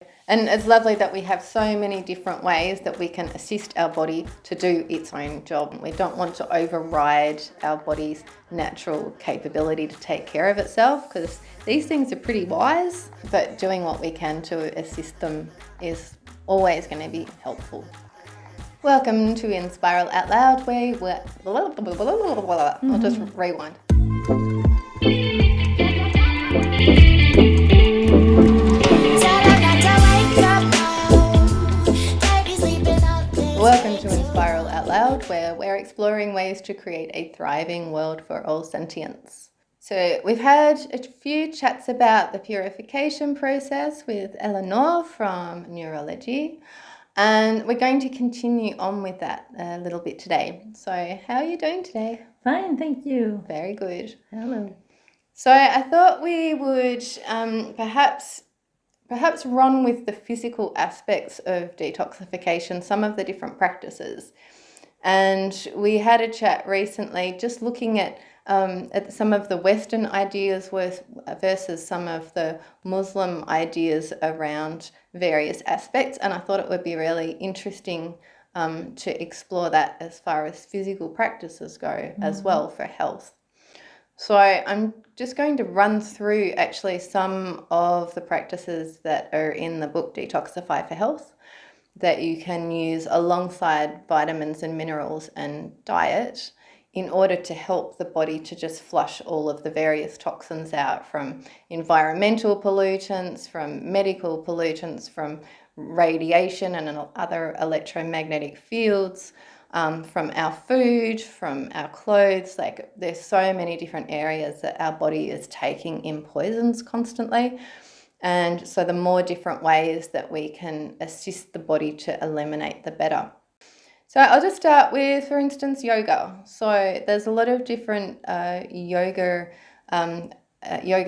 And it's lovely that we have so many different ways that we can assist our body to do its own job. We don't want to override our body's natural capability to take care of itself, because these things are pretty wise, but doing what we can to assist them is always going to be helpful. Welcome to In Spiral Out Loud, where I'll just rewind. Welcome to In Spiral Out Loud, where we're exploring ways to create a thriving world for all sentients. So we've had a few chats about the purification process with Ala Nur from Nurology, and we're going to continue on with that a little bit today. So how are you doing today? Fine, thank you. Very good. Hello. So I thought we would perhaps run with the physical aspects of detoxification, some of the different practices. And we had a chat recently just looking at some of the Western ideas versus some of the Muslim ideas around various aspects. And I thought it would be really interesting to explore that as far as physical practices go as well for health. So I'm just going to run through actually some of the practices that are in the book Detoxify for Health that you can use alongside vitamins and minerals and diet in order to help the body to just flush all of the various toxins out, from environmental pollutants, from medical pollutants, from radiation and other electromagnetic fields, from our food, from our clothes. Like, there's so many different areas that our body is taking in poisons constantly. And so the more different ways that we can assist the body to eliminate, the better. So I'll just start with, for instance, yoga. So there's a lot of different yoga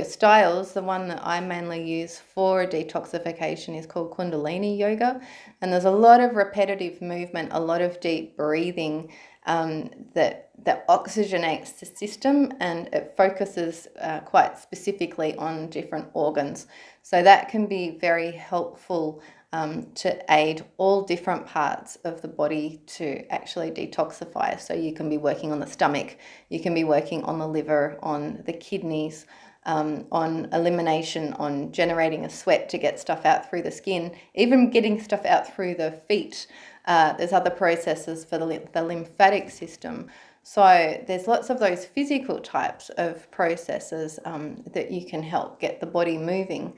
styles. The one that I mainly use for detoxification is called Kundalini yoga. And there's a lot of repetitive movement, a lot of deep breathing that oxygenates the system, and it focuses quite specifically on different organs. So that can be very helpful to aid all different parts of the body to actually detoxify. So you can be working on the stomach, you can be working on the liver, on the kidneys, on elimination, on generating a sweat to get stuff out through the skin, even getting stuff out through the feet. There's other processes for the lymphatic system. So there's lots of those physical types of processes that you can help get the body moving.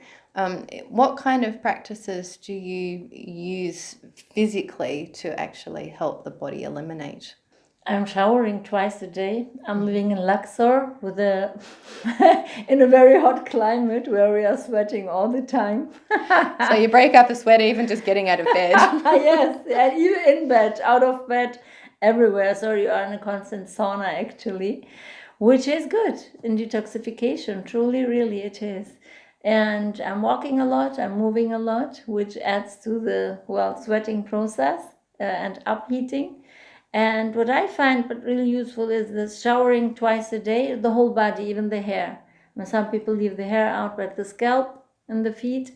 What kind of practices do you use physically to actually help the body eliminate? I'm showering twice a day. I'm living in Luxor with in a very hot climate where we are sweating all the time. So you break up a sweat even just getting out of bed. Yes, and you in bed, out of bed, everywhere. So you are in a constant sauna actually, which is good in detoxification. Truly, really it is. And I'm walking a lot, I'm moving a lot, which adds to the, sweating process and upheating. And what I find but really useful is the showering twice a day, the whole body, even the hair. Some people leave the hair out, but the scalp and the feet,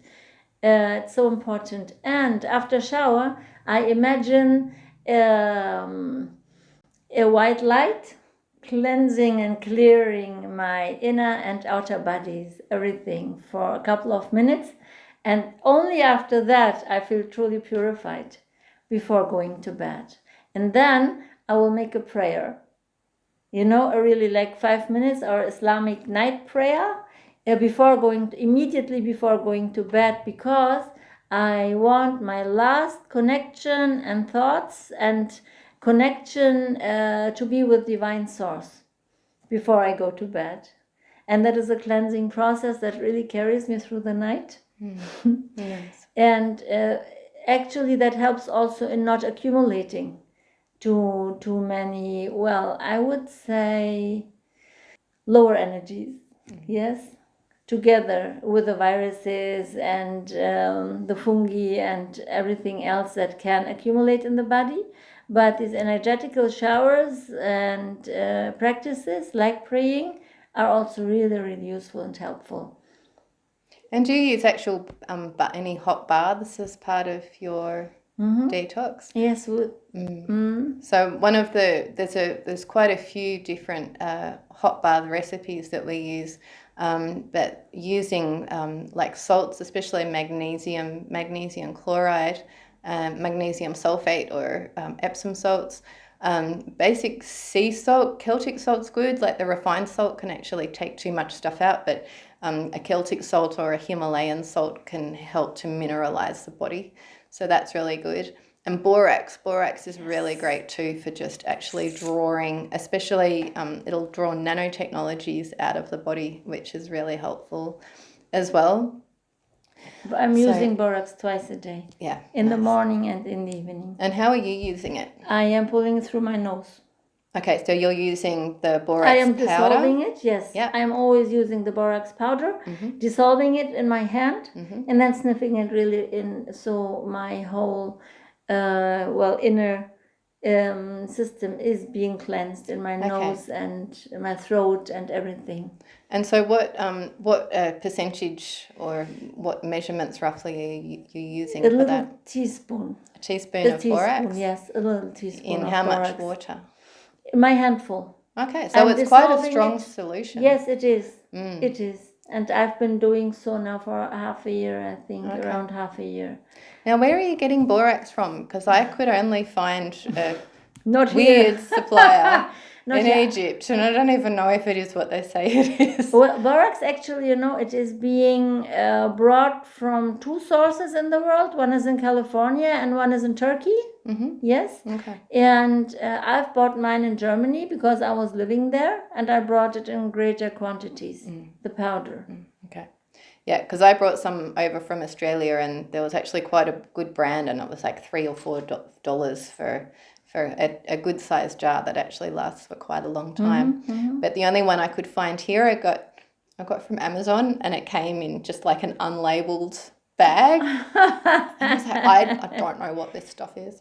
it's so important. And after shower, I imagine a white light cleansing and clearing my inner and outer bodies, everything, for a couple of minutes. And only after that, I feel truly purified before going to bed. And then I will make a prayer, a really like 5 minutes, or Islamic night prayer immediately before going to bed, because I want my last connection and thoughts and connection to be with divine source before I go to bed. And that is a cleansing process that really carries me through the night. Yes. And actually that helps also in not accumulating too many, I would say lower energies. Yes, together with the viruses and the fungi and everything else that can accumulate in the body. But these energetical showers and practices like praying are also really, really useful and helpful. And do you use actual any hot baths as part of your detox? Yes, So one of there's quite a few different hot bath recipes that we use, but using like salts, especially magnesium chloride, magnesium sulfate, or Epsom salts. Basic sea salt, Celtic salt's good. Like the refined salt can actually take too much stuff out, but a Celtic salt or a Himalayan salt can help to mineralize the body. So that's really good. And borax is really great too for just actually drawing, especially it'll draw nanotechnologies out of the body, which is really helpful as well. I'm using borax twice a day. Yeah. In the morning and in the evening. And how are you using it? I am pulling it through my nose. Okay, so you're using the borax powder? I am dissolving it, yes. Yeah. I am always using the borax powder, dissolving it in my hand, and then sniffing it really in, so my whole inner system is being cleansed in my nose and my throat and everything. And so what percentage or what measurements roughly are you using for that? A little teaspoon. A teaspoon of borax? Yes, a little teaspoon in of how borax. much water? My handful. Okay, so it's quite a strong solution. Yes, it is. It is. And I've been doing so now for half a year, I think, around half a year. Now, where are you getting borax from? Because I could only find a Not weird here. supplier in here. Egypt, and I don't even know if it is what they say it is. Well, borax, actually, it is being brought from two sources in the world. One is in California and one is in Turkey. Yes. Okay. And I've bought mine in Germany because I was living there, and I brought it in greater quantities, the powder. Okay. Yeah, because I brought some over from Australia, and there was actually quite a good brand, and it was like $3 or $4 for a good sized jar that actually lasts for quite a long time. But the only one I could find here, I got from Amazon, and it came in just like an unlabeled bag. And I was like, I don't know what this stuff is.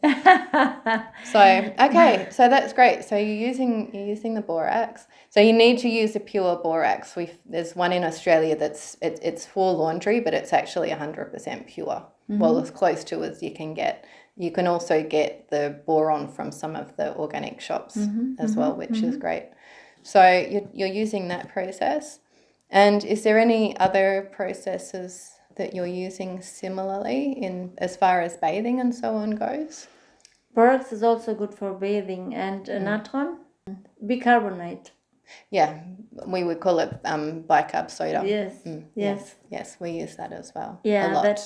So okay, so that's great. So you're using the borax. So you need to use a pure borax. There's one in Australia it's for laundry, but it's actually 100% pure. Well, as close to as you can get. You can also get the boron from some of the organic shops as well, which is great. So you're using that process. And is there any other processes that you're using similarly in as far as bathing and so on goes? Borax is also good for bathing, and natron, bicarbonate. Yeah, we would call it bicarb soda. Yes. We use that as well. Yeah, a lot.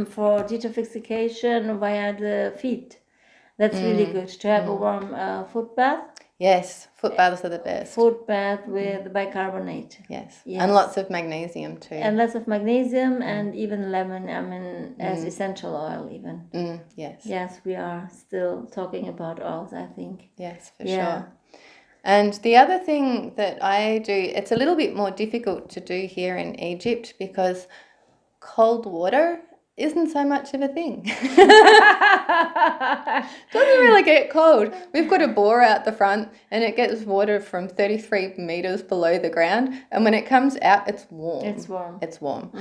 For detoxification via the feet. That's really good to have a warm foot bath. Yes, foot baths are the best. Foot bath with bicarbonate. Yes, and lots of magnesium too. And lots of magnesium and even lemon, as essential oil even. Yes. Yes, we are still talking about oils, I think. Yes, for sure. And the other thing that I do, it's a little bit more difficult to do here in Egypt because cold water isn't so much of a thing. Doesn't really get cold. We've got a bore out the front and it gets water from 33 meters below the ground, and when it comes out it's warm. It's warm.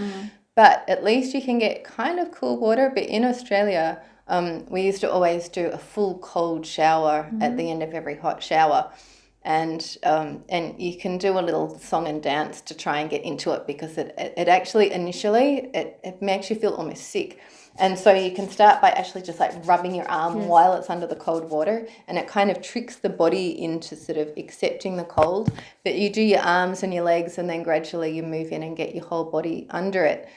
But at least you can get kind of cool water. But in Australia, we used to always do a full cold shower at the end of every hot shower. And you can do a little song and dance to try and get into it, because it actually initially it makes you feel almost sick. And so you can start by actually just like rubbing your arm while it's under the cold water, and it kind of tricks the body into sort of accepting the cold. But you do your arms and your legs, and then gradually you move in and get your whole body under it.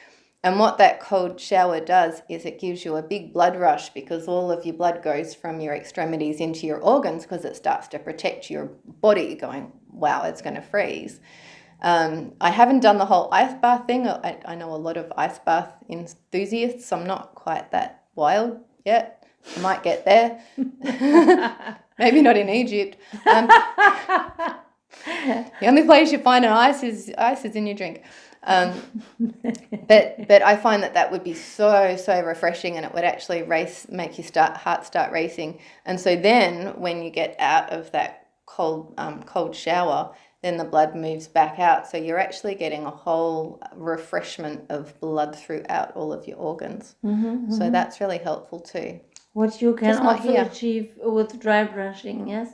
And what that cold shower does is it gives you a big blood rush, because all of your blood goes from your extremities into your organs, because it starts to protect your body, going, wow, it's going to freeze. I haven't done the whole ice bath thing. I know a lot of ice bath enthusiasts. I'm not quite that wild yet. I might get there. Maybe not in Egypt. The only place you find an ice is in your drink. But I find that would be so refreshing, and it would actually make your heart start racing. And so then when you get out of that cold shower, then the blood moves back out. So you're actually getting a whole refreshment of blood throughout all of your organs. So that's really helpful too. What you can Just not also here. achieve with dry brushing, yes?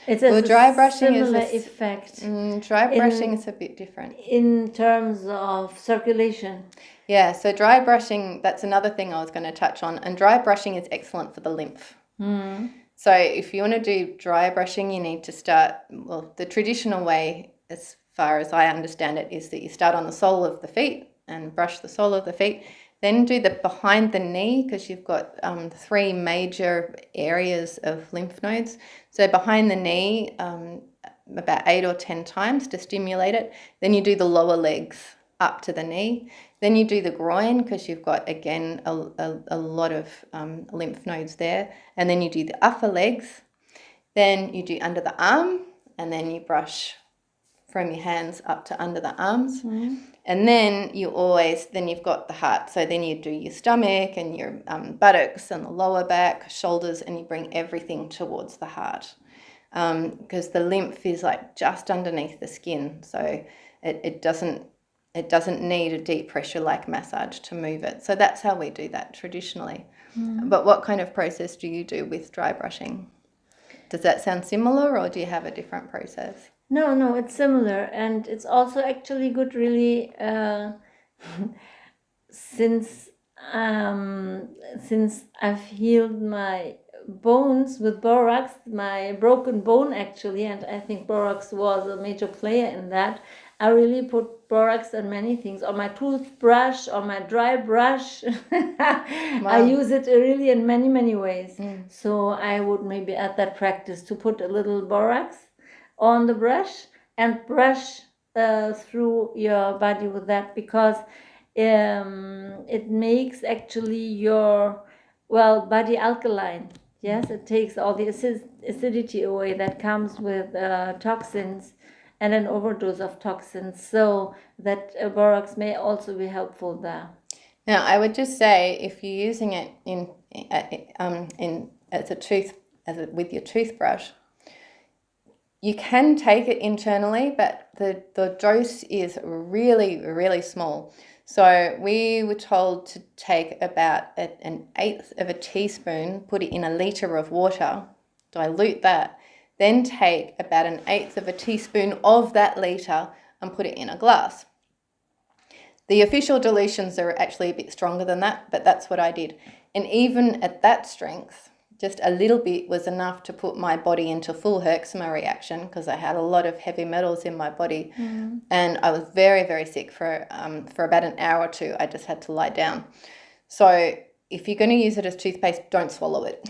It's Well, dry brushing is similar a effect dry brushing is a bit different. in terms of circulation. Yeah, so dry brushing, that's another thing I was going to touch on. And dry brushing is excellent for the lymph. So if you want to do dry brushing, you need to start, well, the traditional way, as far as I understand it, is that you start on the sole of the feet and brush the sole of the feet. Then do the behind the knee, because you've got 3 major areas of lymph nodes. So behind the knee, about 8 or 10 times to stimulate it. Then you do the lower legs up to the knee. Then you do the groin, because you've got, again, a lot of lymph nodes there. And then you do the upper legs. Then you do under the arm, and then you brush from your hands up to under the arms. And then you've got the heart. So then you do your stomach and your buttocks and the lower back, shoulders, and you bring everything towards the heart. Because the lymph is like just underneath the skin. So it doesn't need a deep pressure like massage to move it. So that's how we do that traditionally. But what kind of process do you do with dry brushing? Does that sound similar, or do you have a different process? No, it's similar, and it's also actually good, really, since I've healed my bones with borax, my broken bone actually, and I think borax was a major player in that. I really put borax on many things, on my toothbrush, on my dry brush. I use it really in many, many ways. So I would maybe add that practice to put a little borax on the brush and brush through your body with that, because it makes actually your body alkaline. Yes, it takes all the acidity away that comes with toxins and an overdose of toxins. So that borax may also be helpful there. Now, I would just say, if you're using it with your toothbrush, you can take it internally, but the dose is really, really small. So we were told to take about an eighth of a teaspoon, put it in a litre of water, dilute that, then take about an eighth of a teaspoon of that litre and put it in a glass. The official dilutions are actually a bit stronger than that, but that's what I did. And even at that strength, just a little bit was enough to put my body into full Herxheimer reaction, because I had a lot of heavy metals in my body. And I was very, very sick for about an hour or two. I just had to lie down. So if you're going to use it as toothpaste, don't swallow it.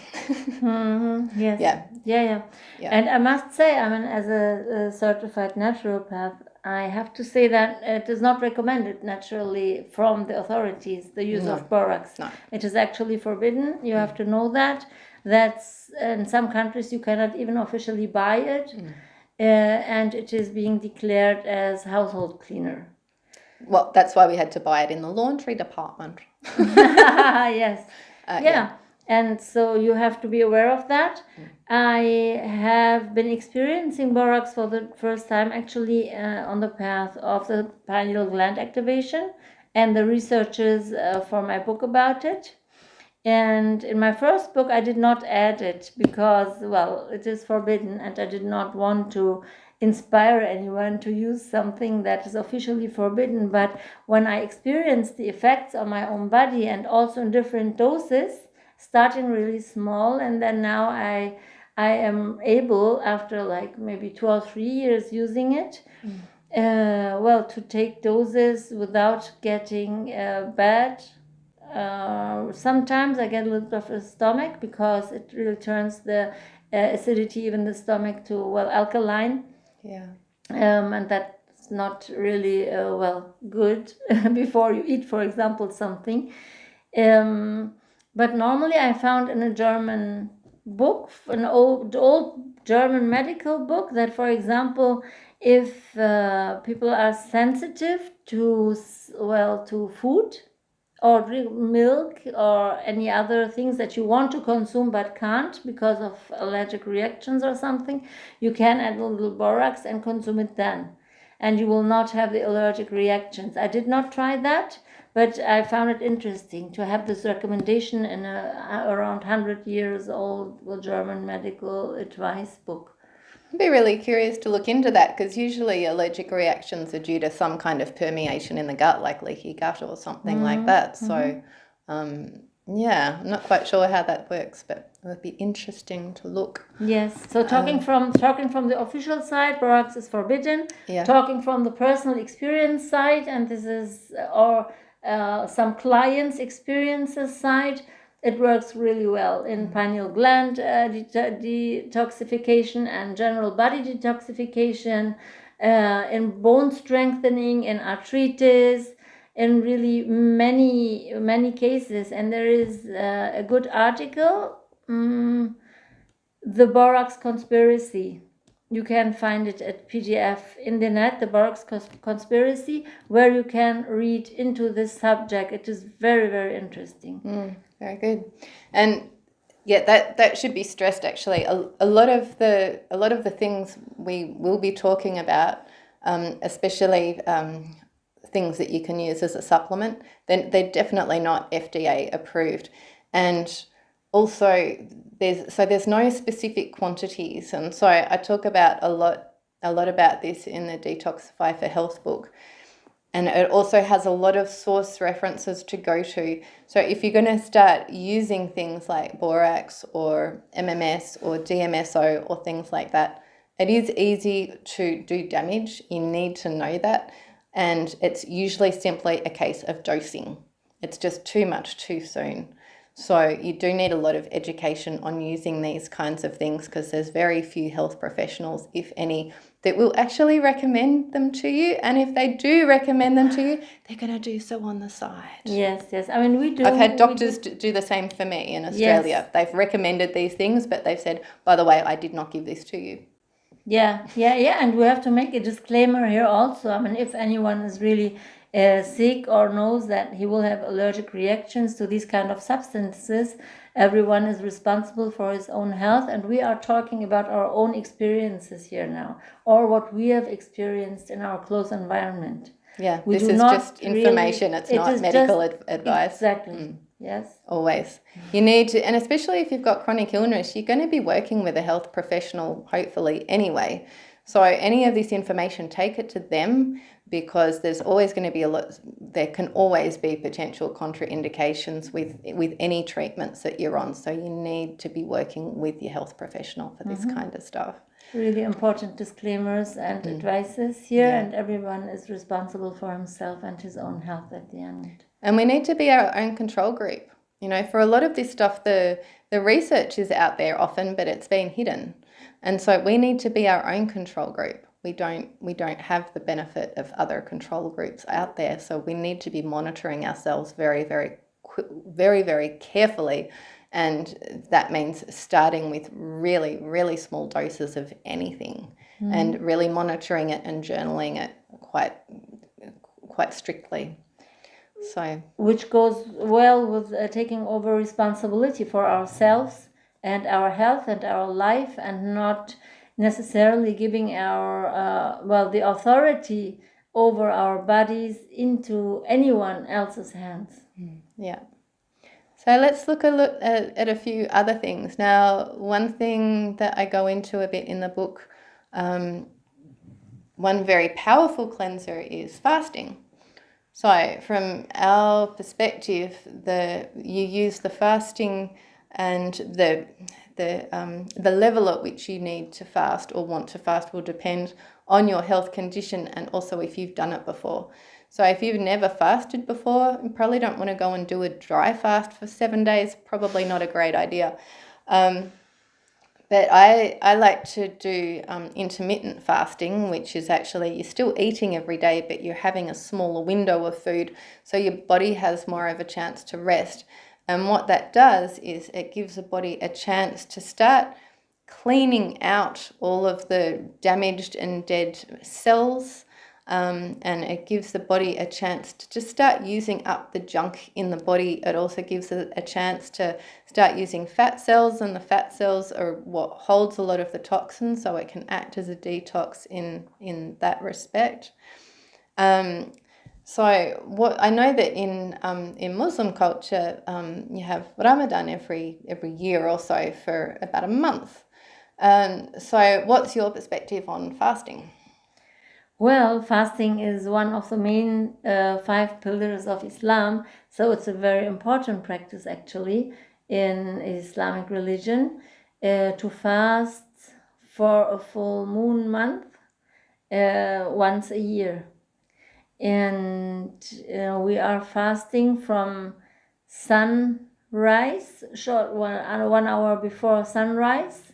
Yes. Yeah. And I must say, I mean, as a certified naturopath, I have to say that it is not recommended naturally from the authorities, the use of borax. No. It is actually forbidden. You have to know that. That's in some countries you cannot even officially buy it, and it is being declared as household cleaner. Well, that's why we had to buy it in the laundry department. Yes. Yeah. And so you have to be aware of that. I have been experiencing borax for the first time actually on the path of the pineal gland activation and the researches for my book about it. And in my first book, I did not add it because, it is forbidden, and I did not want to inspire anyone to use something that is officially forbidden. But when I experienced the effects on my own body, and also in different doses, starting really small, and then now I am able, after like maybe 2 or 3 years using it, to take doses without getting bad. Sometimes I get a little bit of a stomach, because it really turns the acidity in the stomach to alkaline. Yeah. And that's not really good before you eat, for example, something. But normally I found in a German book, an old German medical book, that, for example, if people are sensitive to food, or drink milk or any other things that you want to consume but can't because of allergic reactions or something, you can add a little borax and consume it then. And you will not have the allergic reactions. I did not try that, but I found it interesting to have this recommendation in a around 100 years old German medical advice book. I'd be really curious to look into that, because usually allergic reactions are due to some kind of permeation in the gut, like leaky gut or something like that. So, yeah, I'm not quite sure how that works, but it would be interesting to look. Yes. So talking from the official side, borax is forbidden. Yeah. Talking from the personal experience side, and this is some clients' experiences side, it works really well in pineal gland detoxification and general body detoxification, in bone strengthening, in arthritis, in really many cases. And there is a good article, The Borax Conspiracy. You can find it at PDF in the net, The Borax Conspiracy, where you can read into this subject. It is very, very interesting. Very good. And yeah, that should be stressed actually. A lot of the things we will be talking about, especially things that you can use as a supplement, then they're definitely not FDA approved. And also there's no specific quantities, and so I talk about a lot about this in the Detoxify For Health book. And it also has a lot of source references to go to. So if you're going to start using things like borax or MMS or DMSO or things like that, it is easy to do damage. You need to know that. And it's usually simply a case of dosing. It's just too much too soon. So you do need a lot of education on using these kinds of things, because there's very few health professionals, if any, that will actually recommend them to you. And if they do recommend them to you, they're going to do so on the side. Yes. I mean, we do. I've had doctors do the same for me in Australia. Yes. They've recommended these things, but they've said, by the way, I did not give this to you. Yeah. And we have to make a disclaimer here also. I mean, if anyone is really sick or knows that he will have allergic reactions to these kind of substances, everyone is responsible for his own health, and we are talking about our own experiences here now, or what we have experienced in our close environment. Yeah, this is just information. It's not medical advice. Exactly. Yes. Always. You need to, and especially if you've got chronic illness, you're going to be working with a health professional, hopefully, anyway. So any of this information, take it to them, because there's always going to be there can always be potential contraindications with any treatments that you're on. So you need to be working with your health professional for this kind of stuff. Really important disclaimers and advices here, and everyone is responsible for himself and his own health at the end. And we need to be our own control group. You know, for a lot of this stuff, the research is out there often, but it's been hidden. And so we need to be our own control group. We don't have the benefit of other control groups out there. So we need to be monitoring ourselves very, very, very, very carefully. And that means starting with really, really small doses of anything, and really monitoring it and journaling it quite strictly. So, which goes well with taking over responsibility for ourselves and our health and our life, and not necessarily giving our the authority over our bodies into anyone else's hands. Yeah. So let's look at a few other things. Now, one thing that I go into a bit in the book, one very powerful cleanser is fasting. So from our perspective, you use the fasting, and the level at which you need to fast or want to fast will depend on your health condition, and also if you've done it before. So if you've never fasted before, you probably don't want to go and do a dry fast for 7 days. Probably not a great idea. But I like to do intermittent fasting, which is actually you're still eating every day, but you're having a smaller window of food, so your body has more of a chance to rest. And what that does is it gives the body a chance to start cleaning out all of the damaged and dead cells, and it gives the body a chance to just start using up the junk in the body. It also gives it a chance to start using fat cells, and the fat cells are what holds a lot of the toxins, so it can act as a detox in that respect. So what I know that in Muslim culture, you have Ramadan every year or so for about a month. So what's your perspective on fasting? Well, fasting is one of the main 5 pillars of Islam, so it's a very important practice actually in Islamic religion to fast for a full moon month once a year. And we are fasting from sunrise, short 1 hour before sunrise.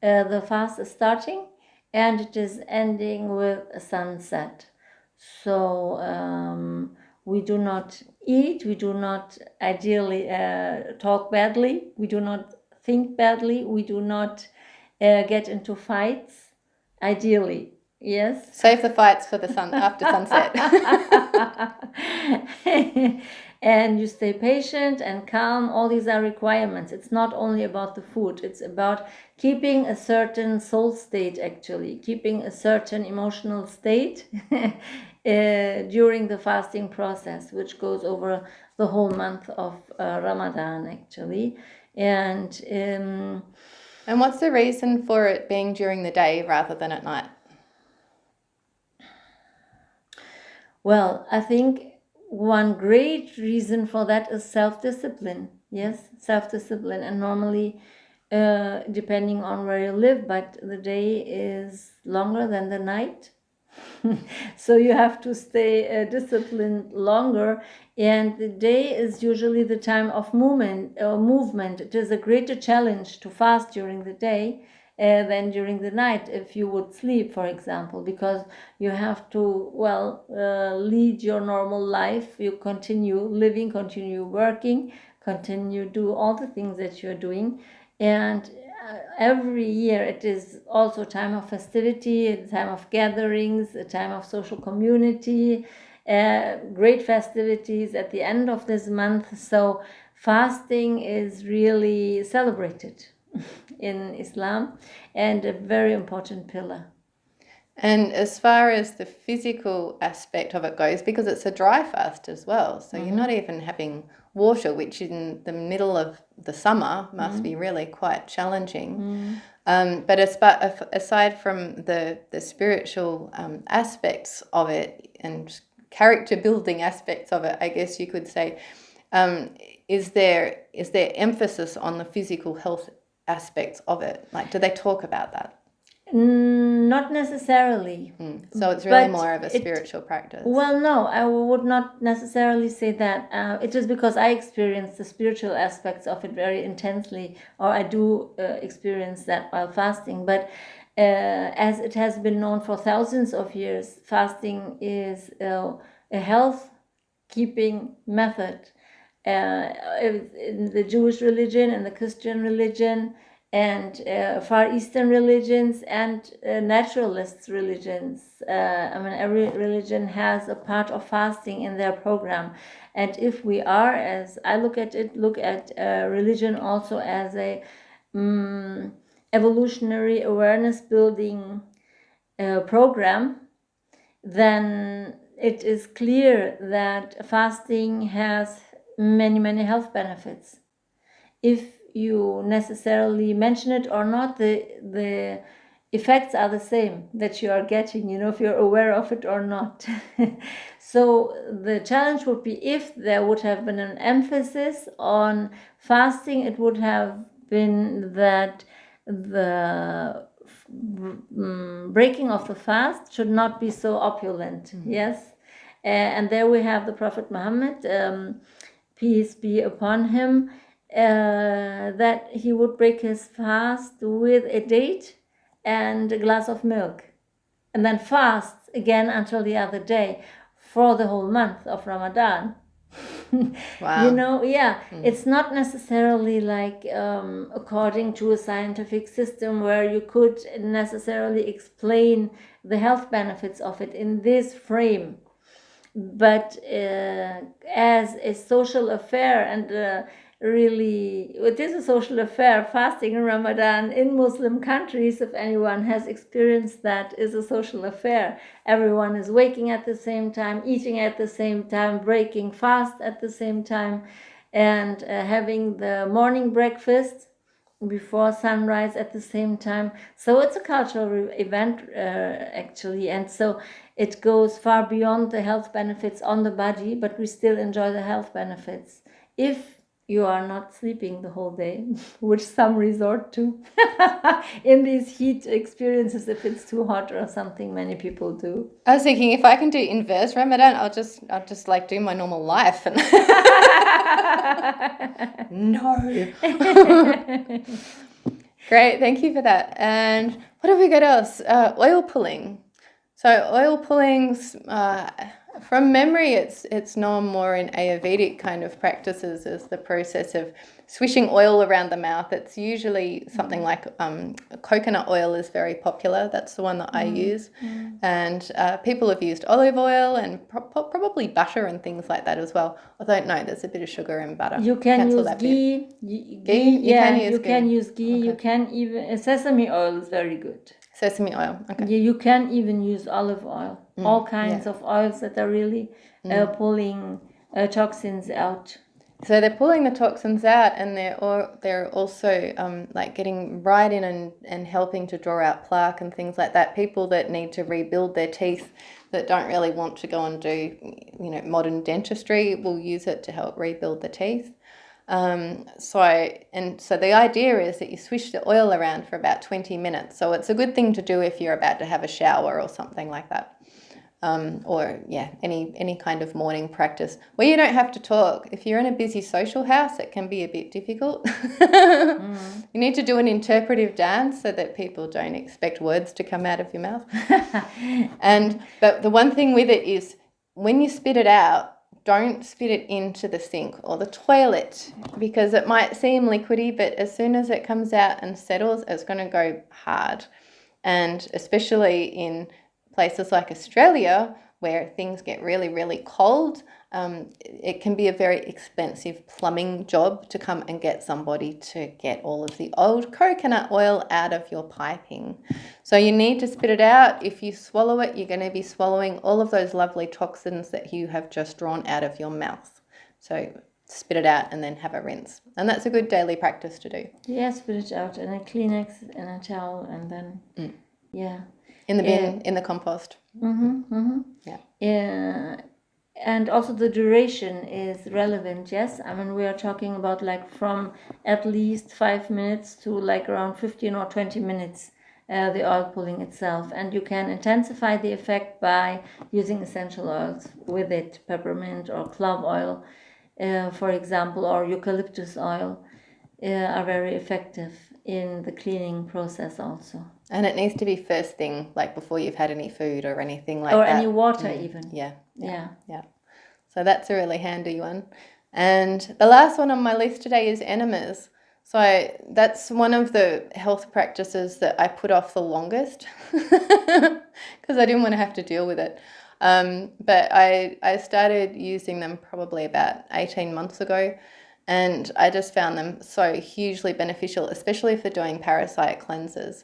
The fast is starting, and it is ending with a sunset. So we do not eat, we do not ideally talk badly, we do not think badly, we do not get into fights, ideally. Yes. Save the fights for the sun after sunset. And you stay patient and calm. All these are requirements. It's not only about the food. It's about keeping a certain soul state, actually, keeping a certain emotional state during the fasting process, which goes over the whole month of Ramadan, actually. And what's the reason for it being during the day rather than at night? Well, I think one great reason for that is self-discipline. Yes, self-discipline. And normally, depending on where you live, but the day is longer than the night. So you have to stay disciplined longer. And the day is usually the time of movement. It is a greater challenge to fast during the day than during the night if you would sleep, for example, because you have to lead your normal life. You continue living, continue working, continue do all the things that you're doing. And every year it is also a time of festivity, a time of gatherings, a time of social community, great festivities at the end of this month. So fasting is really celebrated in Islam and a very important pillar. And as far as the physical aspect of it goes, because it's a dry fast as well, so you're not even having water, which in the middle of the summer must be really quite challenging. But aside from the spiritual aspects of it and character building aspects of it, I guess you could say, is there emphasis on the physical health aspects of it? Like, do they talk about that? Not necessarily. So it's really more of a spiritual practice. Well, no, I would not necessarily say that. It is because I experience the spiritual aspects of it very intensely, or I do experience that while fasting. But as it has been known for thousands of years, fasting is a health-keeping method. In the Jewish religion and the Christian religion, and Far Eastern religions and naturalist religions. Every religion has a part of fasting in their program. And if we are, as I look at religion also as a evolutionary awareness building program, then it is clear that fasting has many, many health benefits. If you necessarily mention it or not, the effects are the same that you are getting, if you're aware of it or not. So the challenge would be, if there would have been an emphasis on fasting, it would have been that the breaking of the fast should not be so opulent. Yes. And there we have the Prophet Muhammad, peace be upon him, that he would break his fast with a date and a glass of milk, and then fast again until the other day for the whole month of Ramadan. Wow. It's not necessarily like according to a scientific system where you could necessarily explain the health benefits of it in this frame. But as a social affair, and really, it is a social affair. Fasting in Ramadan in Muslim countries, if anyone has experienced that, is a social affair. Everyone is waking at the same time, eating at the same time, breaking fast at the same time, and having the morning breakfast before sunrise at the same time. So it's a cultural event actually, and so it goes far beyond the health benefits on the body, but we still enjoy the health benefits if you are not sleeping the whole day, which some resort to in these heat experiences. If it's too hot or something, many people do. I was thinking, if I can do inverse Ramadan, I'll just like do my normal life. And no. Great, thank you for that. And what have we got else? Oil pulling. So oil pullings, from memory, it's known more in Ayurvedic kind of practices as the process of swishing oil around the mouth. It's usually something like coconut oil is very popular. That's the one that I use. And people have used olive oil and probably butter and things like that as well. I don't know, there's a bit of sugar in butter. You can use ghee. Ghee? You can use ghee. Okay. You can even sesame oil is very good. Sesame oil, okay. You can even use olive oil. All kinds of oils that are really pulling toxins out. So they're pulling the toxins out, and they're also like getting right in and helping to draw out plaque and things like that. People that need to rebuild their teeth, that don't really want to go and do modern dentistry, will use it to help rebuild the teeth. So the idea is that you swish the oil around for about 20 minutes. So it's a good thing to do if you're about to have a shower or something like that. Any kind of morning practice where you don't have to talk. If you're in a busy social house, it can be a bit difficult. You need to do an interpretive dance so that people don't expect words to come out of your mouth. But the one thing with it is, when you spit it out, don't spit it into the sink or the toilet, because it might seem liquidy, but as soon as it comes out and settles, it's going to go hard. And especially in places like Australia, where things get really, really cold, it can be a very expensive plumbing job to come and get somebody to get all of the old coconut oil out of your piping. So you need to spit it out. If you swallow it, you're going to be swallowing all of those lovely toxins that you have just drawn out of your mouth. So spit it out and then have a rinse. And that's a good daily practice to do. Yeah, spit it out in a Kleenex and a towel, and then, in the bin, in the compost. Yeah. And also the duration is relevant, yes? I mean, we are talking about like from at least 5 minutes to like around 15 or 20 minutes, the oil pulling itself. And you can intensify the effect by using essential oils with it, peppermint or clove oil, for example, or eucalyptus oil, are very effective in the cleaning process also. And it needs to be first thing, like before you've had any food or anything like that. Or any water even. Yeah. So that's a really handy one. And the last one on my list today is enemas. So that's one of the health practices that I put off the longest because I didn't want to have to deal with it. But I started using them probably about 18 months ago. And I just found them so hugely beneficial, especially for doing parasite cleanses.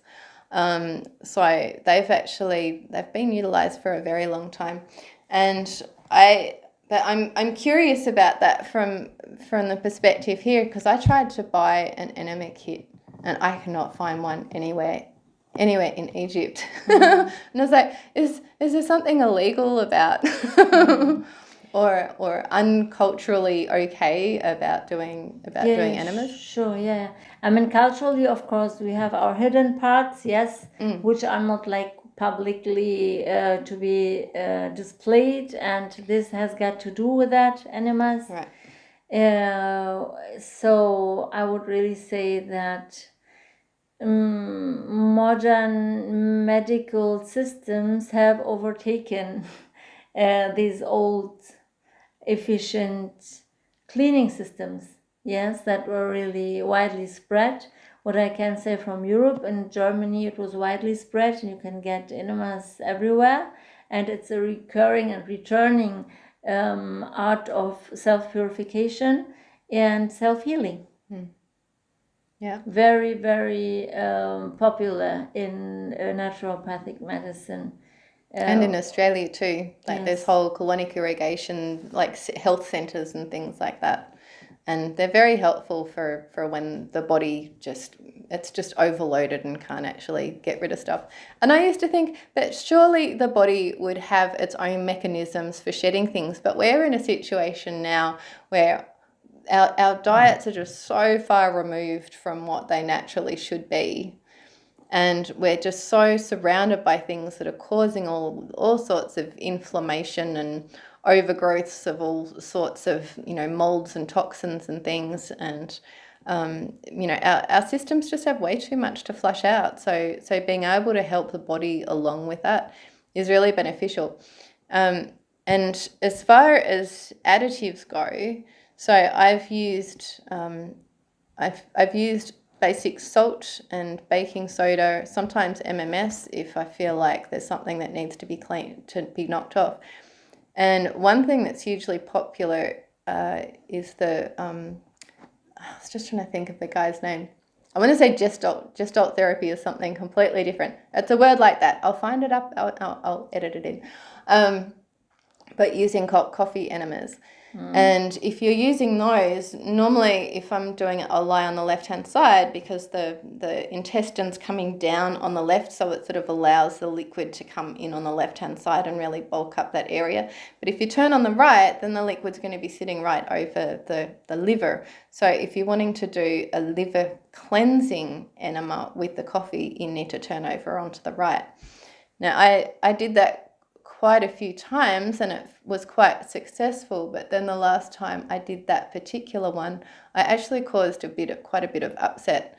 So they've been utilized for a very long time. And I'm curious about that from the perspective here, because I tried to buy an enema kit and I cannot find one anywhere in Egypt. And I was like, is there something illegal about or unculturally okay about doing enemas? Sure, yeah. I mean, culturally, of course, we have our hidden parts, yes, which are not like publicly to be displayed, and this has got to do with that, enemas. Right. So I would really say that modern medical systems have overtaken these old efficient cleaning systems, yes, that were really widely spread, what I can say from Europe. In Germany, it was widely spread, and you can get enemas everywhere. And it's a recurring and returning art of self-purification and self-healing. Yeah. Very, very popular in naturopathic medicine. And in Australia too, like Yes. there's whole colonic irrigation, like health centres and things like that. And they're very helpful for when the body it's just overloaded and can't actually get rid of stuff. And I used to think that surely the body would have its own mechanisms for shedding things, but we're in a situation now where our diets are just so far removed from what they naturally should be. And we're just so surrounded by things that are causing all sorts of inflammation and overgrowths of all sorts of, molds and toxins and things. And, our systems just have way too much to flush out. So being able to help the body along with that is really beneficial. And as far as additives go, so I've used basic salt and baking soda, sometimes MMS if I feel like there's something that needs to be cleaned, to be knocked off. And one thing that's hugely popular is the, I was just trying to think of the guy's name. I want to say Gestalt therapy is something completely different. It's a word like that. I'll find it up. I'll edit it in. But using coffee enemas. And if you're using those, normally if I'm doing it, I'll lie on the left-hand side because the intestine's coming down on the left, so it sort of allows the liquid to come in on the left-hand side and really bulk up that area. But if you turn on the right, then the liquid's going to be sitting right over the liver. So if you're wanting to do a liver cleansing enema with the coffee, you need to turn over onto the right. Now, I did that quite a few times and it was quite successful, but then the last time I did that particular one, I actually caused quite a bit of upset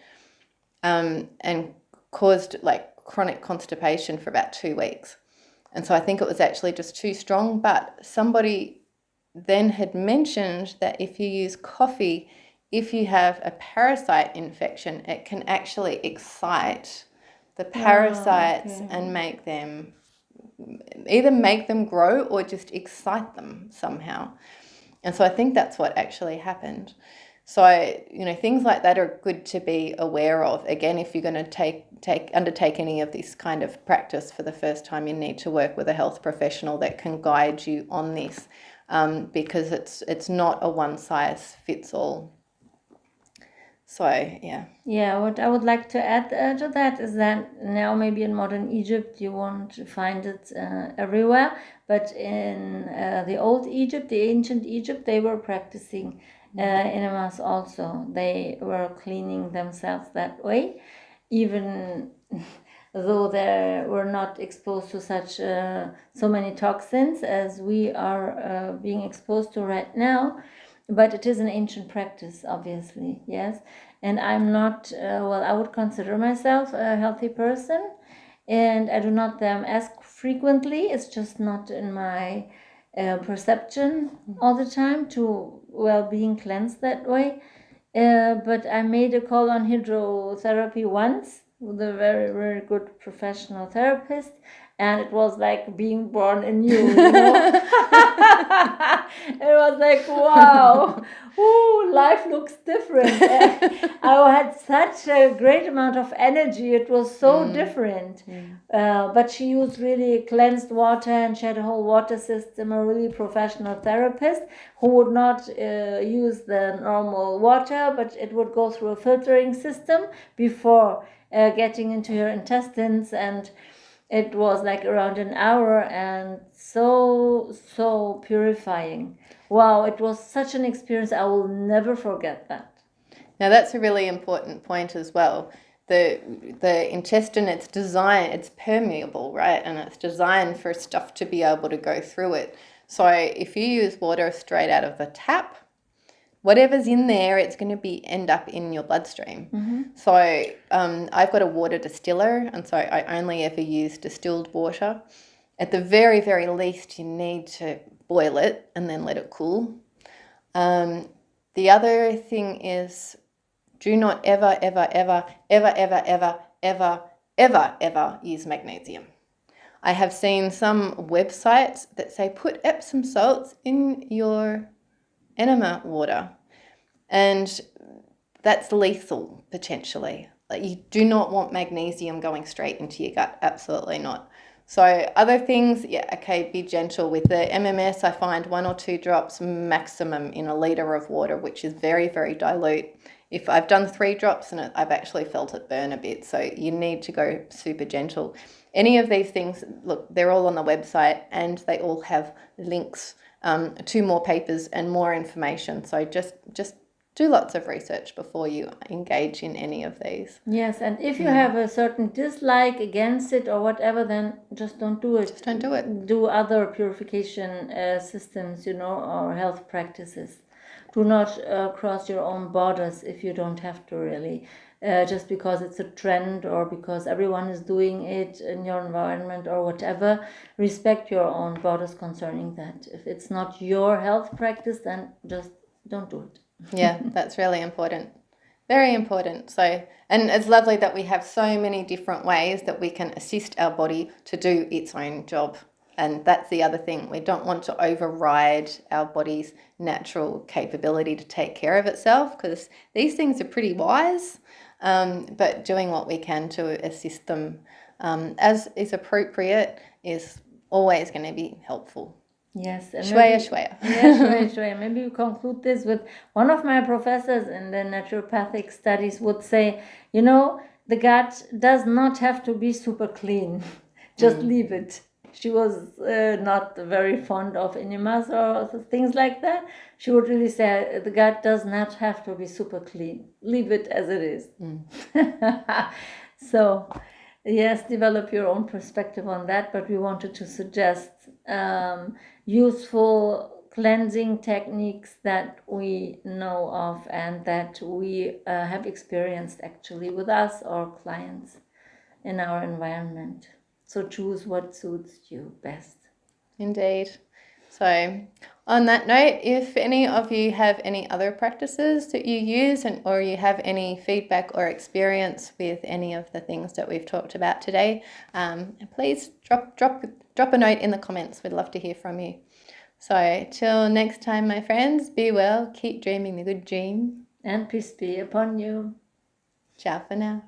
and caused like chronic constipation for about 2 weeks. And so I think it was actually just too strong, but somebody then had mentioned that if you use coffee, if you have a parasite infection, it can actually excite the parasites and make them grow or just excite them somehow. And so I think that's what actually happened. So, things like that are good to be aware of. Again, if you're going to undertake any of this kind of practice for the first time, you need to work with a health professional that can guide you on this, because it's not a one size fits all. So, yeah. Yeah, what I would like to add to that is that now maybe in modern Egypt you won't find it everywhere, but in the old Egypt, the ancient Egypt, they were practicing enemas also. They were cleaning themselves that way, even though they were not exposed to such so many toxins as we are being exposed to right now. But it is an ancient practice, obviously, yes. And I'm not, I would consider myself a healthy person, and I do not them as frequently. It's just not in my perception all the time to, being cleansed that way. But I made a call on hydrotherapy once with a very, very good professional therapist. And it was like being born anew, It was like, wow, ooh, life looks different. I had such a great amount of energy. It was so different. But she used really cleansed water, and she had a whole water system, a really professional therapist who would not use the normal water, but it would go through a filtering system before getting into your intestines. And it was like around an hour, and so purifying. Wow, it was such an experience. I will never forget that. Now that's a really important point as well. The intestine, it's permeable, right? And it's designed for stuff to be able to go through it. So if you use water straight out of the tap, whatever's in there, it's going to end up in your bloodstream. So I've got a water distiller, and so I only ever use distilled water. At the very, very least, you need to boil it and then let it cool. The other thing is do not ever, ever, ever, ever, ever, ever, ever, ever, ever use magnesium. I have seen some websites that say put Epsom salts in your enema water, and that's lethal potentially. Like, you do not want magnesium going straight into your gut, absolutely not. So other things, yeah, okay, be gentle with the MMS. I find 1 or 2 drops maximum in a litre of water, which is very, very dilute. If I've done 3 drops and I've actually felt it burn a bit, so you need to go super gentle. Any of these things, look, they're all on the website, and they all have links to more papers and more information. So just do lots of research before you engage in any of these. Yes, and if you have a certain dislike against it or whatever, then just don't do it. Just don't do it. Do other purification systems, or health practices. Do not cross your own borders if you don't have to, really. Just because it's a trend or because everyone is doing it in your environment or whatever. Respect your own borders concerning that. If it's not your health practice, then just don't do it. Yeah, that's really important. Very important. So, and it's lovely that we have so many different ways that we can assist our body to do its own job. And that's the other thing. We don't want to override our body's natural capability to take care of itself, because these things are pretty wise, but doing what we can to assist them as is appropriate is always going to be helpful. Yes, and Shwaya, shwaya. Yeah, shwaya. Maybe we conclude this with one of my professors in the naturopathic studies would say, the gut does not have to be super clean. Just leave it. She was not very fond of enemas or things like that. She would really say the gut does not have to be super clean. Leave it as it is. So, yes, develop your own perspective on that, but we wanted to suggest useful cleansing techniques that we know of and that we have experienced actually with us or clients in our environment. So choose what suits you best. Indeed. So on that note, if any of you have any other practices that you use or you have any feedback or experience with any of the things that we've talked about today, please drop a note in the comments. We'd love to hear from you. So till next time, my friends, be well, keep dreaming the good dream. And peace be upon you. Ciao for now.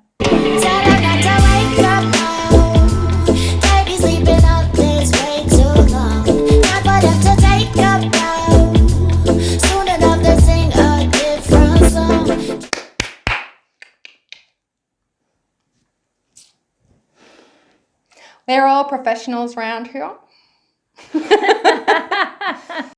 Sleeping up this way too long. Time for them to take a bow. Soon enough to sing a different song. We're all professionals around here.